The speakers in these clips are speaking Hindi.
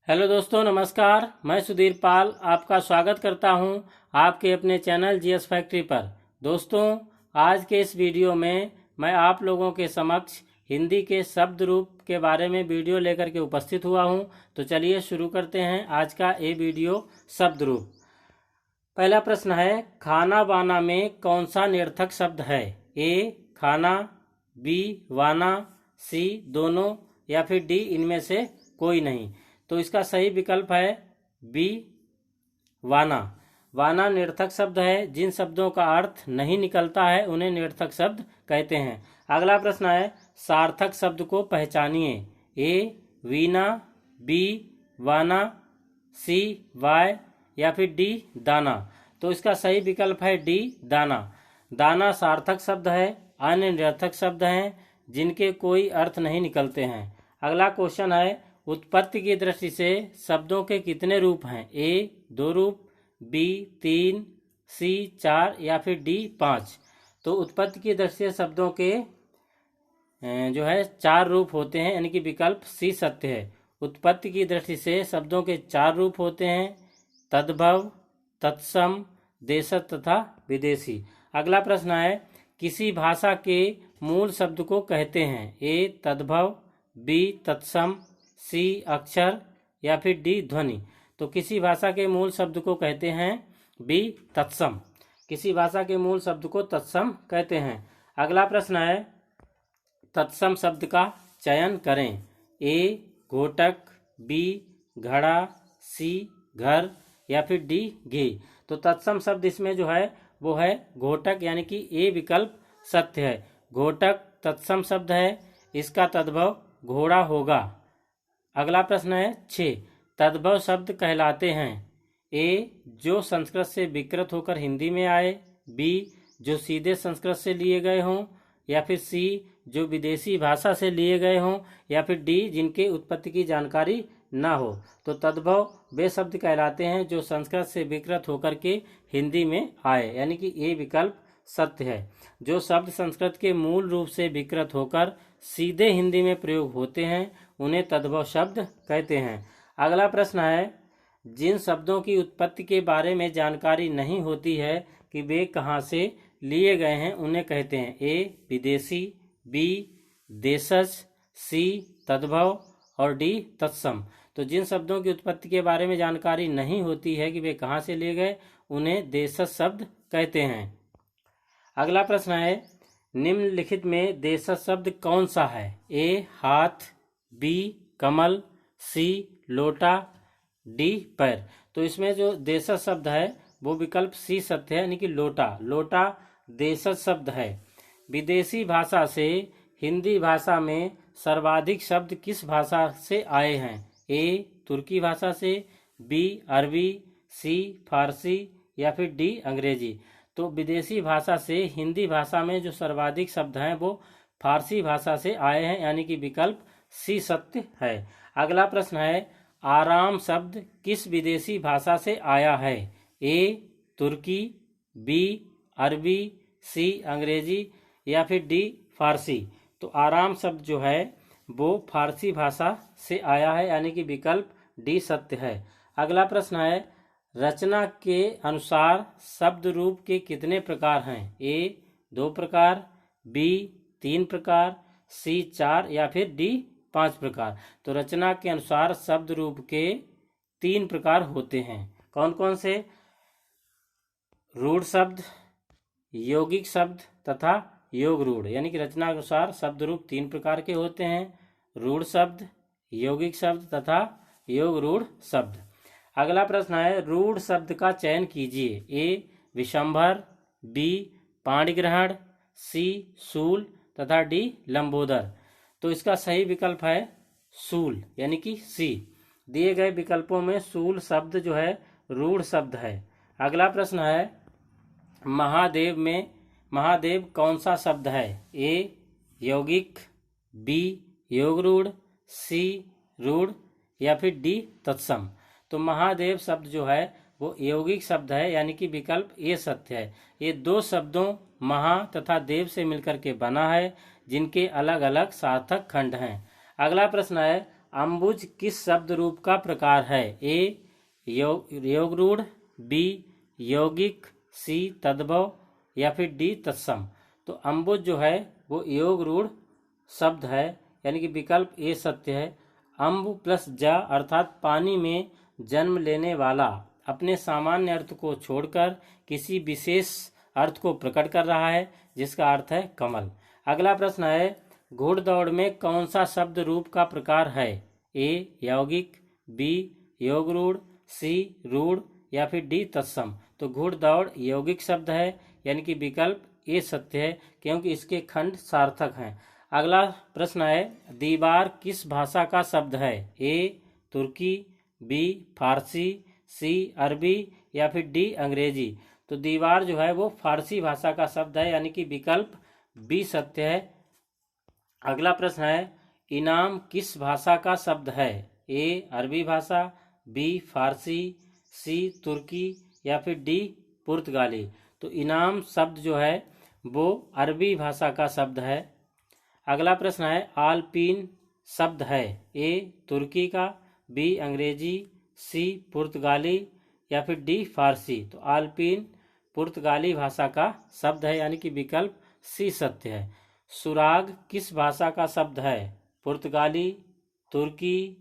हेलो दोस्तों, नमस्कार। मैं सुधीर पाल आपका स्वागत करता हूं आपके अपने चैनल जीएस फैक्ट्री पर। दोस्तों, आज के इस वीडियो में मैं आप लोगों के समक्ष हिंदी के शब्द रूप के बारे में वीडियो लेकर के उपस्थित हुआ हूं। तो चलिए शुरू करते हैं आज का ये वीडियो शब्द रूप। पहला प्रश्न है, खाना बाना में कौन सा निरर्थक शब्द है? ए खाना, बी वाना, सी दोनों या फिर डी इनमें से कोई नहीं। तो इसका सही विकल्प है बी वाना। वाना निरर्थक शब्द है। जिन शब्दों का अर्थ नहीं निकलता है उन्हें निरर्थक शब्द कहते हैं। अगला प्रश्न है, सार्थक शब्द को पहचानिए। ए वीणा, बी वाना, सी वाय या फिर डी दाना। तो इसका सही विकल्प है डी दाना। दाना सार्थक शब्द है। अन्य निरर्थक शब्द हैं जिनके कोई अर्थ नहीं निकलते हैं। अगला क्वेश्चन है, उत्पत्ति की दृष्टि से शब्दों के कितने रूप हैं? ए 2 रूप, बी 3, सी 4 या फिर डी 5। तो उत्पत्ति की दृष्टि से शब्दों के जो है 4 रूप होते हैं, यानी कि विकल्प सी सत्य है। उत्पत्ति की दृष्टि से शब्दों के 4 रूप होते हैं, तद्भव, तत्सम, देशज तथा विदेशी। अगला प्रश्न है, किसी भाषा के मूल शब्द को कहते हैं? ए तद्भव, बी तत्सम, सी अक्षर या फिर डी ध्वनि। तो किसी भाषा के मूल शब्द को कहते हैं बी तत्सम। किसी भाषा के मूल शब्द को तत्सम कहते हैं। अगला प्रश्न है, तत्सम शब्द का चयन करें। ए घोटक, बी घड़ा, सी घर या फिर डी घी। तो तत्सम शब्द इसमें जो है वो है घोटक, यानी कि ए विकल्प सत्य है। घोटक तत्सम शब्द है। इसका तद्भव घोड़ा होगा। अगला प्रश्न है 6, तद्भव शब्द कहलाते हैं? ए जो संस्कृत से विकृत होकर हिंदी में आए, बी जो सीधे संस्कृत से लिए गए हों, या फिर सी जो विदेशी भाषा से लिए गए हों, या फिर डी जिनके उत्पत्ति की जानकारी ना हो। तो तद्भव वे शब्द कहलाते हैं जो संस्कृत से विकृत होकर के हिंदी में आए, यानी कि ये विकल्प सत्य है। जो शब्द संस्कृत के मूल रूप से विकृत होकर सीधे हिंदी में प्रयोग होते हैं उन्हें तद्भव शब्द कहते हैं। अगला प्रश्न है, जिन शब्दों की उत्पत्ति के बारे में जानकारी नहीं होती है कि वे कहाँ से लिए गए हैं उन्हें कहते हैं? ए विदेशी, बी देशज, सी तद्भव और डी तत्सम। तो जिन शब्दों की उत्पत्ति के बारे में जानकारी नहीं होती है कि वे कहाँ से लिए गए उन्हें देशज शब्द कहते हैं। अगला प्रश्न है, निम्नलिखित में देशज शब्द कौन सा है? ए हाथ, बी कमल, सी लोटा, डी पैर। तो इसमें जो देशज शब्द है वो विकल्प सी सत्य है, यानी कि लोटा। लोटा देशज शब्द है। विदेशी भाषा से हिंदी भाषा में सर्वाधिक शब्द किस भाषा से आए हैं? ए तुर्की भाषा से, बी अरबी, सी फारसी या फिर डी अंग्रेजी। तो विदेशी भाषा से हिंदी भाषा में जो सर्वाधिक शब्द हैं वो फारसी भाषा से आए हैं, यानी कि विकल्प सी सत्य है। अगला प्रश्न है, आराम शब्द किस विदेशी भाषा से आया है? ए तुर्की, बी अरबी, सी अंग्रेजी या फिर डी फारसी। तो आराम शब्द जो है वो फारसी भाषा से आया है, यानी कि विकल्प डी सत्य है। अगला प्रश्न है, रचना के अनुसार शब्द रूप के कितने प्रकार हैं? ए 2 प्रकार, बी 3 प्रकार, सी 4 या फिर डी 5 प्रकार। तो रचना के अनुसार शब्द रूप के 3 प्रकार होते हैं। कौन कौन से? रूढ़ शब्द, यौगिक शब्द तथा योग रूढ़। यानी कि रचना के अनुसार शब्द रूप 3 प्रकार के होते हैं, रूढ़ शब्द, यौगिक शब्द तथा योग रूढ़ शब्द। अगला प्रश्न है, रूढ़ शब्द का चयन कीजिए। ए विशंभर, बी पाणिग्रहण, सी शूल तथा डी लंबोदर। तो इसका सही विकल्प है शूल, यानी कि सी। दिए गए विकल्पों में शूल शब्द जो है रूढ़ शब्द है। अगला प्रश्न है, महादेव में महादेव कौन सा शब्द है? ए यौगिक, बी योग रूढ़, सी रूढ़ या फिर डी तत्सम। तो महादेव शब्द जो है वो यौगिक शब्द है, यानी कि विकल्प ए सत्य है। ये 2 शब्दों महा तथा देव से मिलकर के बना है, जिनके अलग अलग सार्थक खंड हैं। अगला प्रश्न है, अम्बुज किस शब्द रूप का प्रकार है? ए योगरूढ़, बी यौगिक, सी तद्भव या फिर डी तत्सम। तो अम्बुज जो है वो योगरूढ़ शब्द है, यानी कि विकल्प ए सत्य है। अम्बु प्लस ज अर्थात पानी में जन्म लेने वाला अपने सामान्य अर्थ को छोड़कर किसी विशेष अर्थ को प्रकट कर रहा है, जिसका अर्थ है कमल। अगला प्रश्न है, घुड़दौड़ में कौन सा शब्द रूप का प्रकार है? ए यौगिक, बी योगरूढ़, सी रूढ़ या फिर डी तत्सम। तो घुड़दौड़ यौगिक शब्द है, यानी कि विकल्प ए सत्य है, क्योंकि इसके खंड सार्थक हैं। अगला प्रश्न है, दीवार किस भाषा का शब्द है? ए तुर्की, बी फारसी, सी अरबी या फिर डी अंग्रेजी। तो दीवार जो है वो फारसी भाषा का शब्द है, यानी कि विकल्प बी सत्य है। अगला प्रश्न है, इनाम किस भाषा का शब्द है? ए अरबी भाषा, बी फारसी, सी तुर्की या फिर डी पुर्तगाली। तो इनाम शब्द जो है वो अरबी भाषा का शब्द है। अगला प्रश्न है, आलपीन शब्द है ए तुर्की का, बी अंग्रेजी, सी पुर्तगाली या फिर डी फारसी। तो आलपीन पुर्तगाली भाषा का शब्द है, यानी कि विकल्प सी सत्य है। सुराग किस भाषा का शब्द है? पुर्तगाली, तुर्की,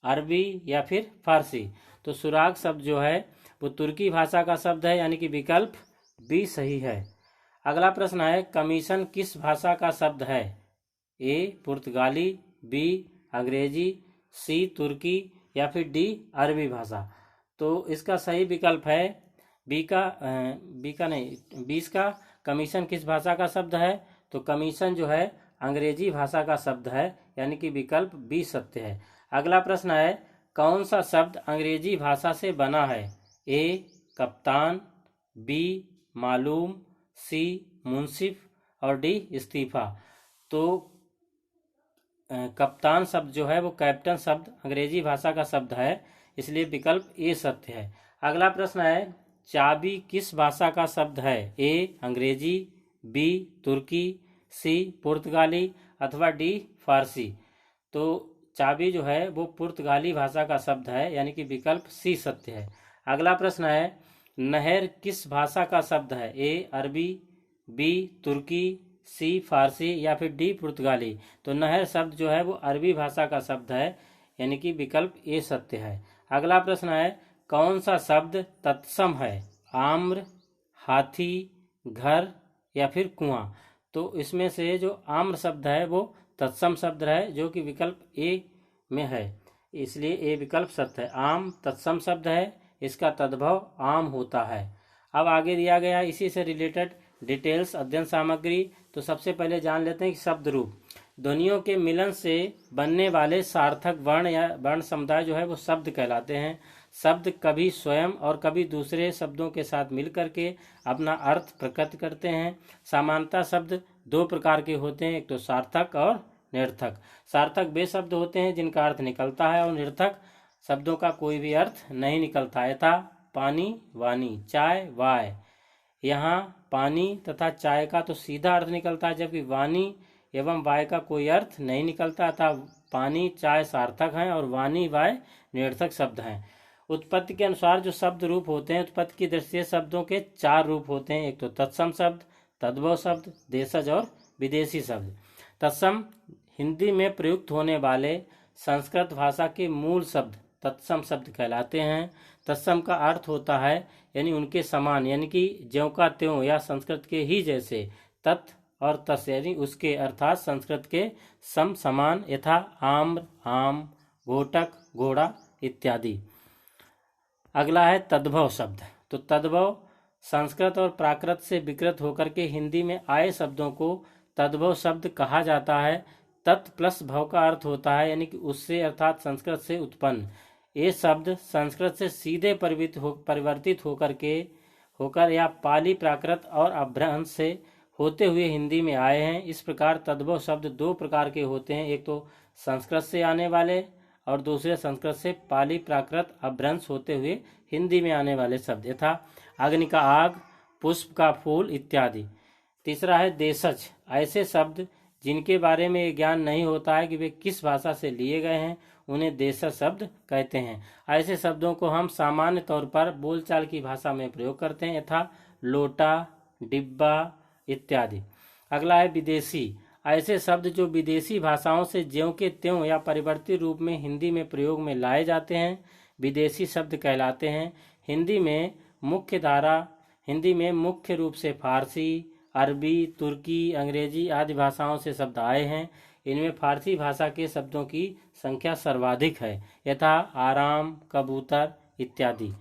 अरबी या फिर फारसी। तो सुराग शब्द जो है वो तुर्की भाषा का शब्द है, यानी कि विकल्प बी सही है। अगला प्रश्न है, कमीशन किस भाषा का शब्द है? ए पुर्तगाली, बी अंग्रेजी, सी तुर्की या फिर डी अरबी भाषा। तो इसका सही विकल्प है बीस का कमीशन किस भाषा का शब्द है? तो कमीशन जो है अंग्रेजी भाषा का शब्द है, यानी कि विकल्प बी सत्य है। अगला प्रश्न है, कौन सा शब्द अंग्रेजी भाषा से बना है? ए कप्तान, बी मालूम, सी मुंसिफ और डी इस्तीफा। तो कप्तान शब्द जो है वो कैप्टन शब्द अंग्रेजी भाषा का शब्द है, इसलिए विकल्प ए सत्य है। अगला प्रश्न है, चाबी किस भाषा का शब्द है? ए अंग्रेजी, बी तुर्की, सी पुर्तगाली अथवा डी फारसी। तो चाबी जो है वो पुर्तगाली भाषा का शब्द है, यानी कि विकल्प सी सत्य है। अगला प्रश्न है, नहर किस भाषा का शब्द है? ए अरबी, बी तुर्की, सी फारसी या फिर डी पुर्तगाली। तो नहर शब्द जो है वो अरबी भाषा का शब्द है, यानी कि विकल्प ए सत्य है। अगला प्रश्न है, कौन सा शब्द तत्सम है? आम्र, हाथी, घर या फिर कुआं। तो इसमें से जो आम्र शब्द है वो तत्सम शब्द है, जो कि विकल्प ए में है, इसलिए ए विकल्प सत्य है। आम तत्सम शब्द है, इसका तद्भव आम होता है। अब आगे दिया गया है इसी से रिलेटेड डिटेल्स अध्ययन सामग्री। तो सबसे पहले जान लेते हैं कि शब्द रूप। ध्वनियों के मिलन से बनने वाले सार्थक वर्ण या वर्ण समुदाय जो है वो शब्द कहलाते हैं। शब्द कभी स्वयं और कभी दूसरे शब्दों के साथ मिलकर के अपना अर्थ प्रकट करते हैं। सामान्यतः शब्द दो प्रकार के होते हैं, एक तो सार्थक और निरर्थक। सार्थक वे शब्द होते हैं जिनका अर्थ निकलता है, और निरर्थक शब्दों का कोई भी अर्थ नहीं निकलता। यथा पानी वानी, चाय वाय। यहाँ पानी तथा चाय का तो सीधा अर्थ निकलता है, जबकि वानी एवं वाय का कोई अर्थ नहीं निकलता। अतः पानी चाय सार्थक हैं और वानी वाय निरर्थक शब्द हैं। उत्पत्ति के अनुसार जो शब्द रूप होते हैं, उत्पत्ति की दृष्टि से शब्दों के चार रूप होते हैं, एक तो तत्सम शब्द, तद्भव शब्द, देशज और विदेशी शब्द। तत्सम हिंदी में प्रयुक्त होने वाले संस्कृत भाषा के मूल शब्द तत्सम शब्द कहलाते हैं। तत्सम का अर्थ होता है यानी उनके समान, यानी कि ज्यों का त्यों या संस्कृत के ही जैसे। तत् और तस् यानी उसके अर्थात संस्कृत के सम समान, यथा आम्र आम, घोटक घोड़ा इत्यादि। अगला है तद्भव शब्द। तो तद्भव संस्कृत और प्राकृत से विकृत होकर के हिंदी में आए शब्दों को तद्भव शब्द कहा जाता है। तत् प्लस भव का अर्थ होता है यानी कि उससे अर्थात संस्कृत से उत्पन्न। ये शब्द संस्कृत से सीधे परिवर्तित होकर या पाली प्राकृत और अभ्रंश से होते हुए हिंदी में आए हैं। इस प्रकार तद्भव शब्द दो प्रकार के होते हैं, एक तो संस्कृत से आने वाले और दूसरे संस्कृत से पाली प्राकृत अभ्रंश होते हुए हिंदी में आने वाले शब्द, यथा अग्नि का आग, पुष्प का फूल इत्यादि। तीसरा है देशज। ऐसे शब्द जिनके बारे में ज्ञान नहीं होता है कि वे किस भाषा से लिए गए हैं, उन्हें देशज शब्द कहते हैं। ऐसे शब्दों को हम सामान्य तौर पर बोलचाल की भाषा में प्रयोग करते हैं, यथा लोटा, डिब्बा इत्यादि। अगला है विदेशी। ऐसे शब्द जो विदेशी भाषाओं से ज्यों के त्यों या परिवर्तित रूप में हिंदी में प्रयोग में लाए जाते हैं विदेशी शब्द कहलाते हैं। हिंदी में मुख्य रूप से फारसी, अरबी, तुर्की, अंग्रेजी आदि भाषाओं से शब्द आए हैं। इनमें फारसी भाषा के शब्दों की संख्या सर्वाधिक है, यथा आराम, कबूतर इत्यादि।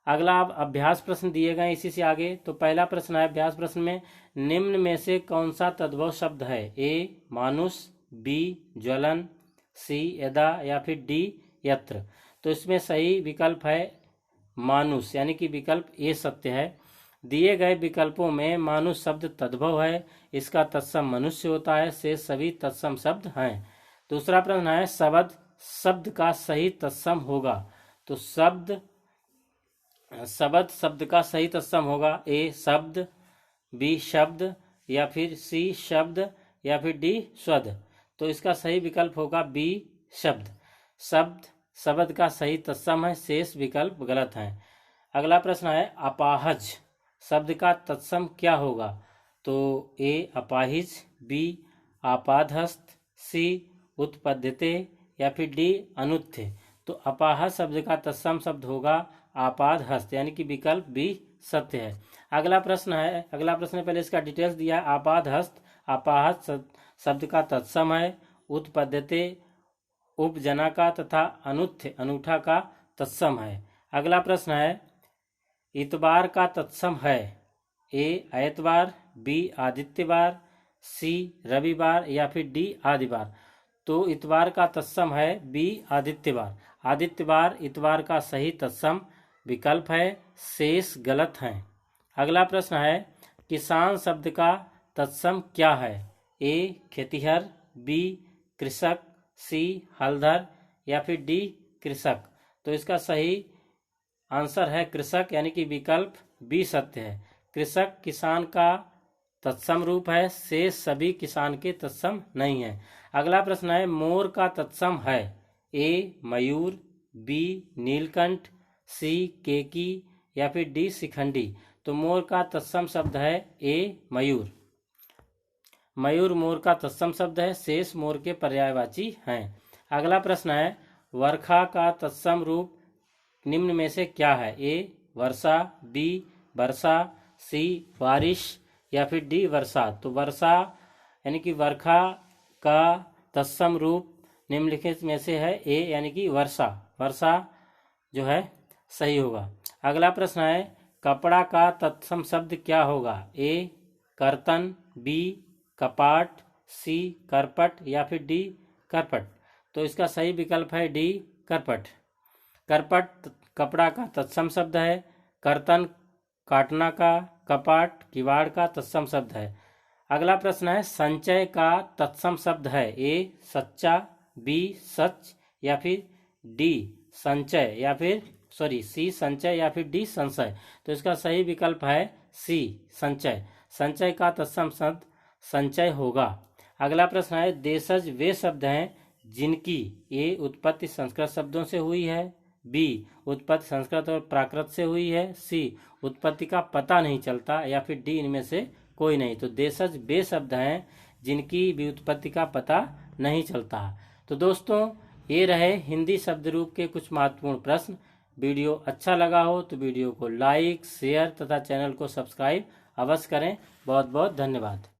अगला अब अभ्यास प्रश्न दिए गए इसी से आगे। तो पहला प्रश्न है अभ्यास प्रश्न में, निम्न में से कौन सा तद्भव शब्द है? ए मानुष, बी ज्वलन, सी यदा या फिर डी यत्र। तो इसमें सही विकल्प है मानुष, यानी कि विकल्प ए सत्य है। दिए गए विकल्पों में मानुष शब्द तद्भव है, इसका तत्सम मनुष्य होता है, शेष सभी तत्सम शब्द हैं। दूसरा प्रश्न है शब्द का सही तत्सम होगा। तो शब्द का सही तत्सम होगा ए शब्द, बी शब्द या फिर सी शब्द या फिर डी स्वद। तो इसका सही विकल्प होगा बी शब्द। शब्द का सही तत्सम है, शेष विकल्प गलत हैं। अगला प्रश्न है अपाहज शब्द का तत्सम क्या होगा? तो ए अपाहिज, बी आपादहस्त, सी उत्पद्यते या फिर डी अनुत्थे। तो अपाहज शब्द का तत्सम शब्द होगा आपादहस्त, यानी कि विकल्प बी सत्य है। अगला प्रश्न पहले इसका डिटेल्स दिया है। अपाहज शब्द का तत्सम है, उत्पद्यते उपजना का तथा अनुत्थे अनूठा का तत्सम है। अगला प्रश्न है इतवार का तत्सम है? ए आयतवार, बी आदित्यवार, सी रविवार या फिर डी आदिवार। तो इतवार का तत्सम है बी आदित्यवार। आदित्यवार इतवार का सही तत्सम विकल्प है, शेष गलत हैं। अगला प्रश्न है किसान शब्द का तत्सम क्या है? ए खेतिहर, बी कृषक, सी हलधर या फिर डी कृषक। तो इसका सही आंसर है कृषक, यानी कि विकल्प बी सत्य है। कृषक किसान का तत्सम रूप है, शेष सभी किसान के तत्सम नहीं है। अगला प्रश्न है मोर का तत्सम है? ए मयूर, बी नीलकंठ, सी केकी या फिर डी शिखंडी। तो मोर का तत्सम शब्द है ए मयूर। मयूर मोर का तत्सम शब्द है, शेष मोर के पर्यायवाची हैं। अगला प्रश्न है वर्षा का तत्सम रूप निम्न में से क्या है? ए वर्षा, बी वर्षा, सी बारिश या फिर डी वर्षा। तो वर्षा यानी कि वर्षा का तत्सम रूप निम्नलिखित में से है ए, यानी कि वर्षा जो है सही होगा। अगला प्रश्न है कपड़ा का तत्सम शब्द क्या होगा? ए कर्तन, बी कपाट, सी करपट या फिर डी करपट। तो इसका सही विकल्प है डी करपट। करपट कपड़ा का तत्सम शब्द है, कर्तन काटना का, कपाट किवाड़ का तत्सम शब्द है। अगला प्रश्न है संचय का तत्सम शब्द है? ए सच्चा, बी सच या फिर डी संचय या फिर सी संचय या फिर डी संशय। तो इसका सही विकल्प है सी संचय। संचय का तत्सम शब्द संचय होगा। अगला प्रश्न है देशज वे शब्द हैं जिनकी ए उत्पत्ति संस्कृत शब्दों से हुई है, बी उत्पत्ति संस्कृत और प्राकृत से हुई है, सी उत्पत्ति का पता नहीं चलता या फिर डी इनमें से कोई नहीं। तो देशज वे शब्द हैं जिनकी भी उत्पत्ति का पता नहीं चलता। तो दोस्तों ये रहे हिंदी शब्द रूप के कुछ महत्वपूर्ण प्रश्न। वीडियो अच्छा लगा हो तो वीडियो को लाइक, शेयर तथा चैनल को सब्सक्राइब अवश्य करें। बहुत बहुत धन्यवाद।